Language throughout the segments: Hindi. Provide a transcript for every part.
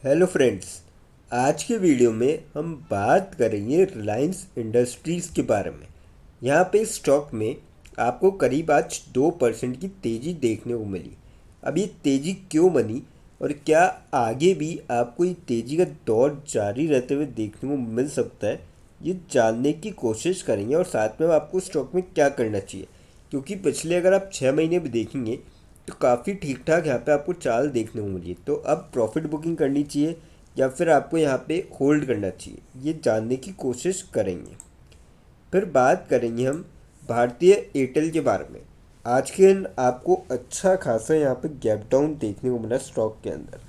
Hello friends. आज के वीडियो में हम बात करेंगे रिलायंस इंडस्ट्रीज़ के बारे में। यहाँ पे स्टॉक में आपको करीब आज 2% की तेज़ी देखने को मिली। अब ये तेज़ी क्यों बनी और क्या आगे भी आपको ये तेज़ी का दौर जारी रहते हुए देखने को मिल सकता है, ये जानने की कोशिश करेंगे। और साथ में आपको स्टॉक में क्या करना चाहिए, क्योंकि पिछले अगर आप 6 महीने भी देखेंगे तो काफ़ी ठीक ठाक यहाँ पे आपको चाल देखने को मिली। तो अब प्रॉफिट बुकिंग करनी चाहिए या फिर आपको यहाँ पे होल्ड करना चाहिए, ये जानने की कोशिश करेंगे। फिर बात करेंगे हम भारतीय एयरटेल के बारे में। आज के दिन आपको अच्छा खासा यहाँ पे गैप डाउन देखने को मिला स्टॉक के अंदर।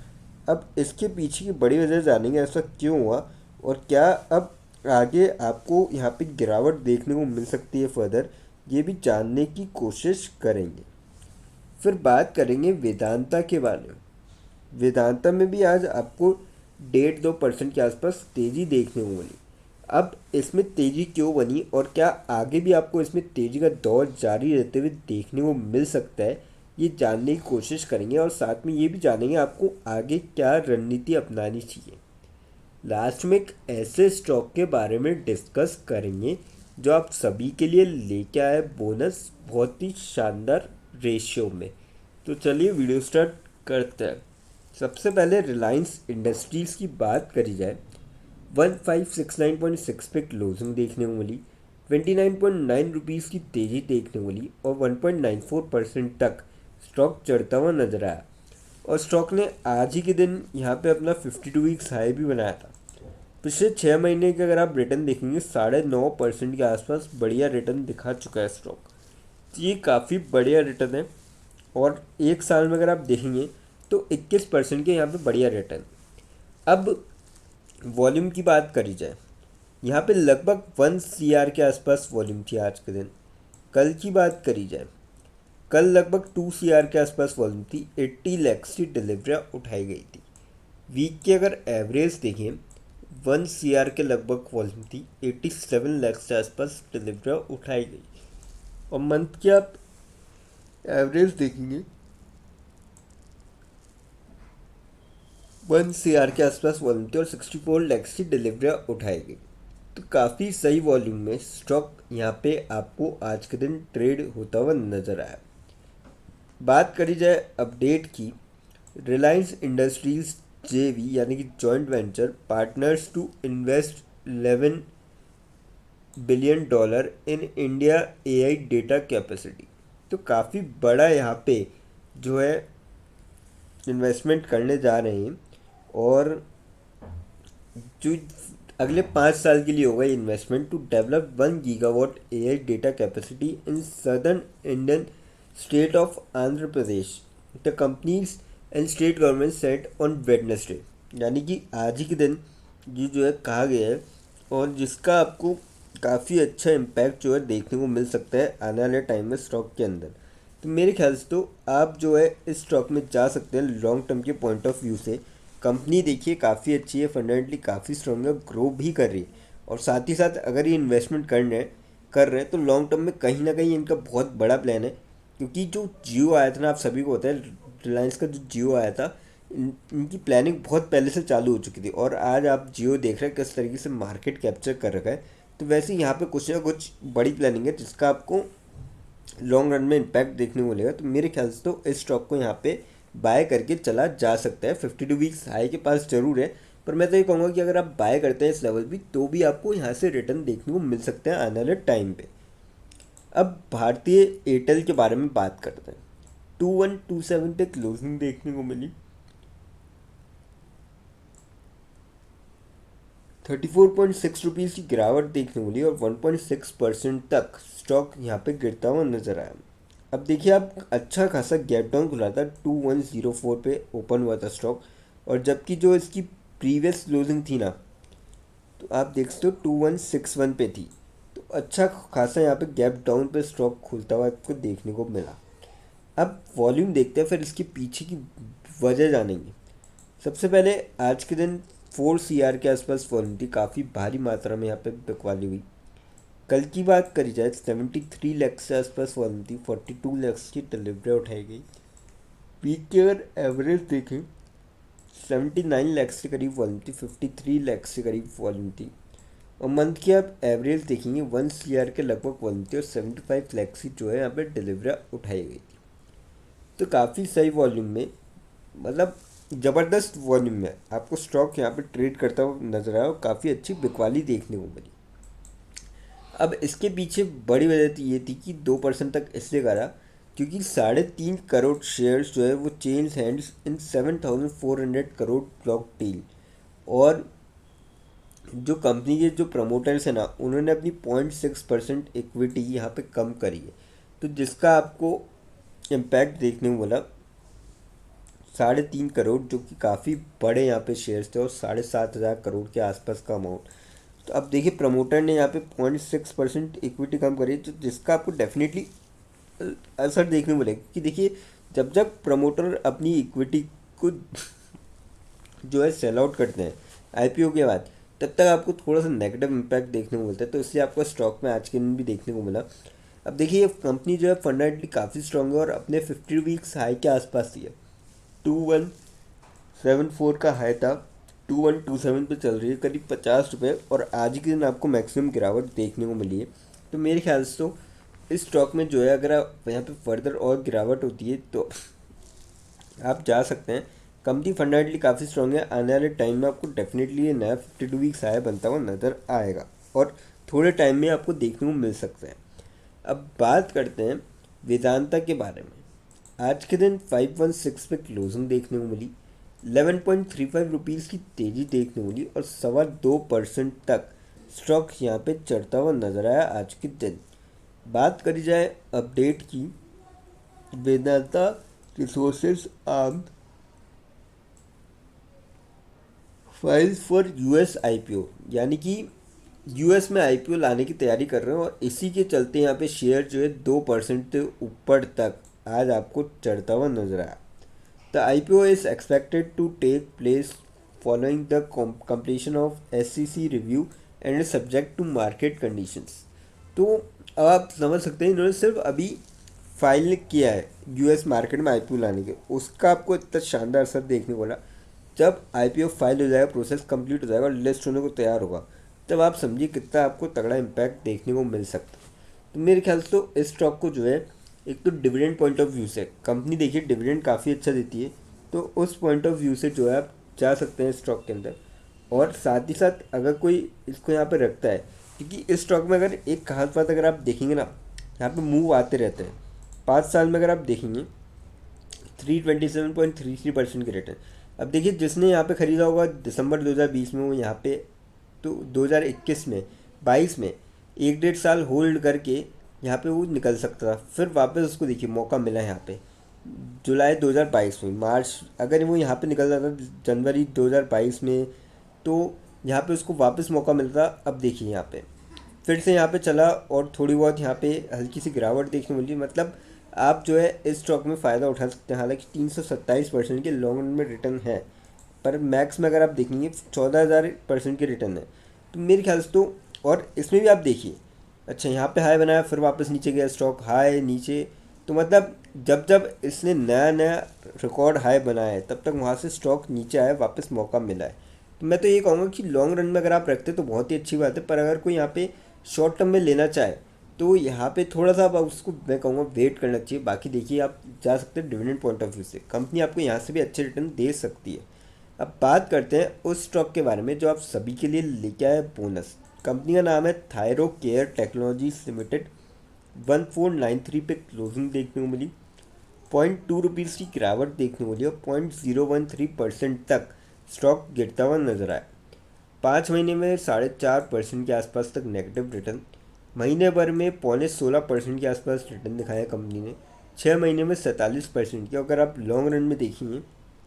अब इसके पीछे की बड़ी वजह जानेंगे, ऐसा क्यों हुआ और क्या अब आगे आपको यहाँ पे गिरावट देखने को मिल सकती है फर्दर, ये भी जानने की कोशिश करेंगे। फिर बात करेंगे वेदांता के बारे में। वेदांता में भी आज आपको 1.5-2% के आसपास तेज़ी देखने को मिली। अब इसमें तेज़ी क्यों बनी और क्या आगे भी आपको इसमें तेज़ी का दौर जारी रहते हुए देखने को मिल सकता है, ये जानने की कोशिश करेंगे। और साथ में ये भी जानेंगे आपको आगे क्या रणनीति अपनानी चाहिए। लास्ट में एक ऐसे स्टॉक के बारे में डिस्कस करेंगे जो आप सभी के लिए लेके आए बोनस बहुत ही शानदार रेशियो में। तो चलिए वीडियो स्टार्ट करते हैं। सबसे पहले रिलायंस इंडस्ट्रीज़ की बात करी जाए, 1569.6 पे क्लोजिंग देखने को मिली। 29.9 रुपीज़ की तेज़ी देखने को मिली और 1.94% तक स्टॉक चढ़ता हुआ नजर आया। और स्टॉक ने आज ही के दिन यहाँ पे अपना 52 वीक्स हाई भी बनाया था। पिछले 6 महीने के अगर आप रिटर्न देखेंगे, 9.5% के आसपास बढ़िया रिटर्न दिखा चुका है स्टॉक। तो ये काफ़ी बढ़िया रिटर्न है। और एक साल में अगर आप देखेंगे तो 21% के यहाँ पे बढ़िया रिटर्न। अब वॉल्यूम की बात करी जाए, यहाँ पे लगभग 1 CR के आसपास वॉल्यूम थी आज के दिन। कल की बात करी जाए, कल लगभग 2 CR के आसपास वॉल्यूम थी। 80 लैक्स की डिलीवरियाँ उठाई गई थी। वीक की अगर एवरेज देखें, 1 CR के लगभग वॉल्यूम थी। 87 लैक्स के आसपास डिलीवरियाँ उठाई गई। और मंथ की आप एवरेज देखेंगे, 1 CR के आसपास वॉल्यूम थी और 64 लैक्स की डिलीवरियाँ उठाई गई। तो काफ़ी सही वॉल्यूम में स्टॉक यहाँ पे आपको आज के दिन ट्रेड होता हुआ नजर आया। बात करी जाए अपडेट की, रिलायंस इंडस्ट्रीज जेवी यानी कि joint venture partners to invest $11 billion in India AI data capacity. तो काफ़ी बड़ा यहाँ पे जो है इन्वेस्टमेंट करने जा रहे हैं। और जो अगले 5 साल के लिए होगा ये investment, to develop 1 GW AI data capacity in southern Indian state of Andhra Pradesh. The companies and state government set on Wednesday, यानी कि आज ही के दिन ये जो है कहा गया है। और जिसका आपको काफ़ी अच्छा इम्पैक्ट जो है देखने को मिल सकता है आने वाले टाइम में स्टॉक के अंदर। तो मेरे ख्याल से तो आप जो है इस स्टॉक में जा सकते हैं लॉन्ग टर्म के पॉइंट ऑफ व्यू से। कंपनी देखिए काफ़ी अच्छी है, फंडामेंटली काफ़ी स्ट्रॉन्ग है, ग्रो भी कर रही है। और साथ ही साथ अगर ये इन्वेस्टमेंट कर रहे हैं तो लॉन्ग टर्म में कहीं ना कहीं इनका बहुत बड़ा प्लान है। क्योंकि जो जियो आया था ना, आप सभी को होता है रिलायंस का जो जियो आया था, इनकी प्लानिंग बहुत पहले से चालू हो चुकी थी। और आज आप जियो देख रहे हैं किस तरीके से मार्केट कैप्चर कर रखा है। तो वैसे यहाँ पे कुछ ना कुछ बड़ी प्लानिंग है जिसका आपको लॉन्ग रन में इम्पैक्ट देखने को मिलेगा। तो मेरे ख्याल से तो इस स्टॉक को यहाँ पे बाय करके चला जा सकता है। 52 वीक्स हाई के पास जरूर है, पर मैं तो ये कहूँगा कि अगर आप बाय करते हैं इस लेवल भी तो भी आपको यहाँ से रिटर्न देखने को मिल सकते हैं आने वाले टाइम पे। अब भारतीय एयरटेल के बारे में बात करते हैं। 2127 पे क्लोजिंग देखने को मिली। 34.6 रुपीज़ की गिरावट देखने को मिली और 1.6% तक स्टॉक यहाँ पे गिरता हुआ नजर आया। अब देखिए, आप अच्छा खासा गैप डाउन खुला था, 2104 पे ओपन हुआ था स्टॉक। और जबकि जो इसकी प्रीवियस क्लोजिंग थी ना, तो आप देख सकते हो 2161 पे थी। तो अच्छा खासा यहाँ पे गैप डाउन पे स्टॉक खुलता हुआ आपको देखने को मिला। अब वॉल्यूम देखते हैं, फिर इसके पीछे की वजह जानेंगे। सबसे पहले आज के दिन 4 CR के आसपास वॉल्यूम थी, काफ़ी भारी मात्रा में यहाँ पे बिकवाली हुई। कल की बात करी जाए, 73 लैक्स के आसपास वॉल्यूम थी, 42 लैक्स की डिलीवरी उठाई गई। वीक की अगर एवरेज देखें 79 लाख से करीब वॉल्यूम थी, 53 लाख से करीब वॉल्यूम थी। और मंथ की आप एवरेज देखेंगे 1 CR के लगभग वॉल्यूम थी और 75 लाख की जो है यहाँ पे डिलीवरी उठाई गई थी। तो काफ़ी सही वॉल्यूम में, मतलब ज़बरदस्त वॉल्यूम में आपको स्टॉक यहाँ पे ट्रेड करता हुआ नजर आया और काफ़ी अच्छी बिकवाली देखने को मिली। अब इसके पीछे बड़ी वजह तो ये थी कि 2% तक इसलिए करा क्योंकि 3.5 करोड़ शेयर्स जो है वो change hands in 7,400 crore block deal. और जो कंपनी के जो प्रमोटर्स हैं ना, उन्होंने अपनी 0.6% इक्विटी यहाँ पे कम करी है। तो जिसका आपको इम्पैक्ट देखने को मिला 3.5 करोड़, जो कि काफ़ी बड़े यहाँ पे शेयर्स थे और 7,500 करोड़ के आसपास का अमाउंट। तो अब देखिए प्रमोटर ने यहाँ पे 0.6% इक्विटी कम करी, तो जिसका आपको डेफिनेटली असर देखने को मिलेगा कि देखिए जब जब प्रमोटर अपनी इक्विटी को जो है सेल आउट करते हैं आईपीओ के बाद, तब तक आपको थोड़ा सा नेगेटिव इम्पैक्ट देखने को मिलता है। तो इसलिए आपको स्टॉक में आज के दिन भी देखने को मिला। अब देखिए ये कंपनी जो है फंडामेंटली काफ़ी स्ट्रांग है और अपने 50 वीक्स हाई के आसपास ही है। 2174 का हाई था, 2127 पे चल रही है, करीब 50 रुपये, और आज के दिन आपको मैक्सिमम गिरावट देखने को मिली है। तो मेरे ख्याल से तो इस स्टॉक में जो है अगर आप यहाँ पे फर्दर और गिरावट होती है तो आप जा सकते हैं। कंपनी फंडामेंटली काफ़ी स्ट्रांग है, आने वाले टाइम में आपको डेफिनेटली ये नया 52 वीक्स हाई बनता हुआ नज़र आएगा और थोड़े टाइम में आपको देखने को मिल सकता है। अब बात करते हैं वेदांता के बारे में। आज के दिन 516 पे क्लोजिंग देखने को मिली, 11.35 रुपीज़ की तेज़ी देखने को मिली और 2.25% तक स्टॉक यहाँ पे चढ़ता हुआ नजर आया आज के दिन। बात करी जाए अपडेट की, Vedanta resources arm files for US IPO, यानी कि यूएस में आईपीओ लाने की तैयारी कर रहे हैं और इसी के चलते यहाँ पे शेयर जो है 2% से ऊपर तक आज आपको चढ़ता हुआ नजर आया। The IPO is expected to take place following the completion of SCC review and is subject to market conditions. तो अब आप समझ सकते हैं इन्होंने सिर्फ अभी फाइल किया है यूएस मार्केट में आईपीओ लाने के, उसका आपको इतना शानदार असर देखने को मिला। जब आईपीओ फाइल हो जाएगा, प्रोसेस कंप्लीट हो जाएगा और लिस्ट होने को तैयार होगा, तब आप समझिए कितना आपको तगड़ा इम्पैक्ट देखने को मिल सकता है। तो मेरे ख्याल से तो इस स्टॉक को जो है, एक तो डिविडेंड पॉइंट ऑफ व्यू से कंपनी देखिए डिविडेंड काफ़ी अच्छा देती है, तो उस पॉइंट ऑफ व्यू से जो है आप जा सकते हैं स्टॉक के अंदर। और साथ ही साथ अगर कोई इसको यहाँ पे रखता है, क्योंकि इस स्टॉक में अगर एक खास बात अगर आप देखेंगे ना, यहाँ पे मूव आते रहते हैं। 5 साल में अगर आप देखेंगे 327.33% के रिटर्न। अब देखिए जिसने यहाँ पे ख़रीदा होगा दिसंबर 2020 में, वो यहाँ पे तो 2021 में 22 में 1 डेढ़ साल होल्ड करके यहाँ पे वो निकल सकता था, फिर वापस उसको देखिए मौका मिला है यहाँ पे जुलाई 2022 में, मार्च अगर वो यहाँ पे निकल जाता जनवरी 2022 में, तो यहाँ पे उसको वापस मौका मिलता। अब देखिए यहाँ पे फिर से यहाँ पे चला और थोड़ी बहुत यहाँ पे हल्की सी गिरावट देखने मिली। मतलब आप जो है इस स्टॉक में फ़ायदा उठा सकते हैं। हालांकि 327% के लॉन्ग रन में रिटर्न है, पर मैक्स में अगर आप देखेंगे 14,000% के रिटर्न है। तो मेरे ख्याल से तो, और इसमें भी आप देखिए, अच्छा यहाँ पे हाई बनाया फिर वापस नीचे गया स्टॉक, हाई नीचे, तो मतलब जब जब इसने नया नया रिकॉर्ड हाई बनाया है तब तक वहाँ से स्टॉक नीचे आया, वापस मौका मिला है। तो मैं तो ये कहूँगा कि लॉन्ग रन में अगर आप रखते तो बहुत ही अच्छी बात है, पर अगर कोई यहाँ पे शॉर्ट टर्म में लेना चाहे तो यहाँ पे थोड़ा सा आप उसको मैं कहूँगा वेट करना चाहिए। बाकी देखिए आप जा सकते हैं डिविडेंड पॉइंट ऑफ व्यू से, कंपनी आपको यहाँ से भी अच्छे रिटर्न दे सकती है। अब बात करते हैं उस स्टॉक के बारे में जो आप सभी के लिए लेके आए बोनस। कंपनी का नाम है थायरो केयर टेक्नोलॉजीज लिमिटेड। 1493 पे क्लोजिंग देखने को मिली, 0.2 रुपीज़ की गिरावट देखने को मिली और 0.013% तक स्टॉक गिरता हुआ नजर आया। 5 महीने में 4.5% के आसपास तक नेगेटिव रिटर्न, महीने भर में 16.25% के आसपास रिटर्न दिखाया कंपनी ने, 6 महीने में 47% की। अगर आप लॉन्ग रन में देखेंगे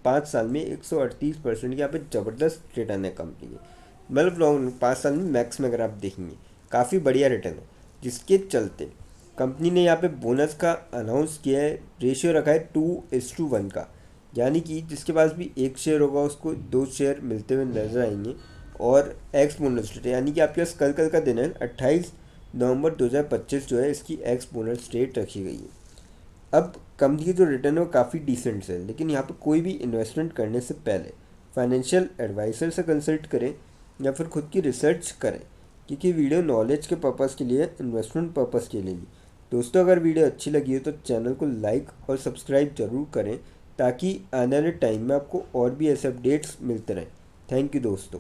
5 साल में 138% की यहाँ पे ज़बरदस्त रिटर्न है कंपनी के। मतलब लॉन्ग 5 साल में मैक्स में अगर आप देखेंगे काफ़ी बढ़िया रिटर्न है, जिसके चलते कंपनी ने यहाँ पे बोनस का अनाउंस किया है। रेशियो रखा है 2:1 का, यानी कि जिसके पास भी एक शेयर होगा उसको 2 शेयर मिलते हुए नजर आएंगे। और एक्स बोनस डेट, यानी कि आपके पास कल कल का दिन है 28 नवंबर 2025 जो है इसकी एक्स बोनस डेट रखी गई है। अब कंपनी की जो रिटर्न है वो काफ़ी डिसेंट है, लेकिन यहाँ पे कोई भी इन्वेस्टमेंट करने से पहले फाइनेंशियल एडवाइज़र से कंसल्ट करें या फिर खुद की रिसर्च करें, क्योंकि वीडियो नॉलेज के पर्पज़ के लिए, इन्वेस्टमेंट पर्पज़ के लिए नहीं। दोस्तों, अगर वीडियो अच्छी लगी हो तो चैनल को लाइक और सब्सक्राइब ज़रूर करें, ताकि आने वाले टाइम में आपको और भी ऐसे अपडेट्स मिलते रहें। थैंक यू दोस्तों।